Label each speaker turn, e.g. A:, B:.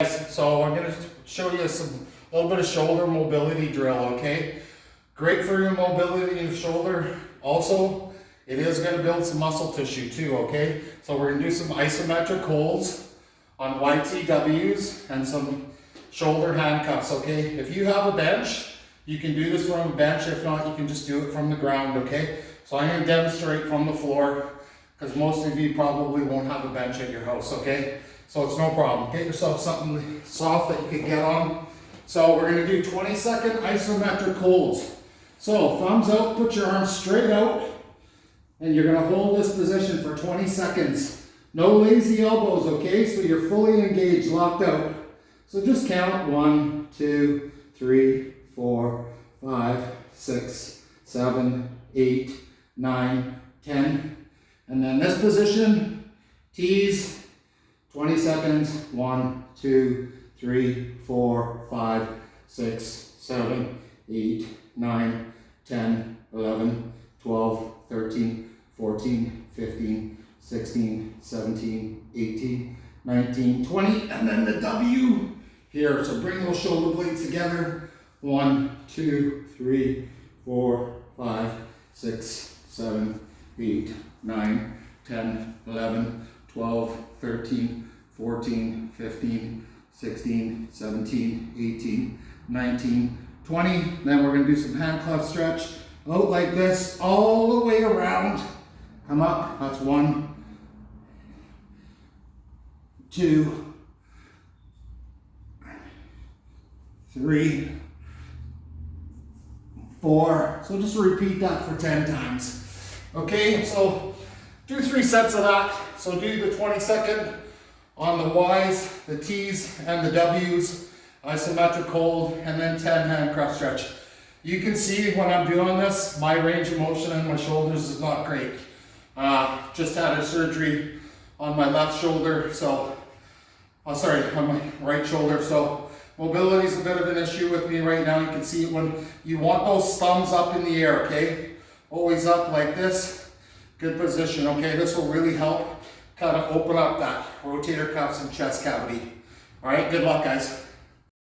A: So I'm going to show you a little bit of shoulder mobility drill, okay? Great for your mobility in the shoulder. Also, it is going to build some muscle tissue too, okay? So we're going to do some isometric holds on YTWs and some shoulder handcuffs, okay? If you have a bench, you can do this from a bench. If not, you can just do it from the ground, okay? So I'm going to demonstrate from the floor because most of you probably won't have a bench at your house, okay? So it's no problem. Get yourself something soft that you can get on. So we're going to do 20-second isometric holds. So thumbs out, put your arms straight out, and you're going to hold this position for 20 seconds. No lazy elbows, okay? So you're fully engaged, locked out. So just count 1, 2, 3, 4, 5, 6, 7, 8, 9, 10. And then this position, tease. 20 seconds, 1, 2, 3, 4, 5, 6, 7, 8, 9, 10, 11, 12, 13, 14, 15, 16, 17, 18, 19, 20, and then the W here. So bring those shoulder blades together. 1, 2, 3, 4, 5, 6, 7, 8, 9, 10, 11, 12, 13, 14, 15, 16, 17, 18, 19, 20. Then we're going to do some handcuff stretch. Out like this, all the way around. Come up. That's 1, 2, 3, 4. So just repeat that for 10 times. Okay, so do 3 sets of that. So do the 20-second on the Y's, the T's, and the W's, isometric hold, and then 10 handcuff stretch. You can see when I'm doing this, my range of motion in my shoulders is not great. Just had a surgery on my left shoulder, so, on my right shoulder, so mobility is a bit of an issue with me right now. You can see it when you want those thumbs up in the air, okay? Always up like this. Good position, okay? This will really help kind of open up that rotator cuffs and chest cavity. All right, good luck, guys.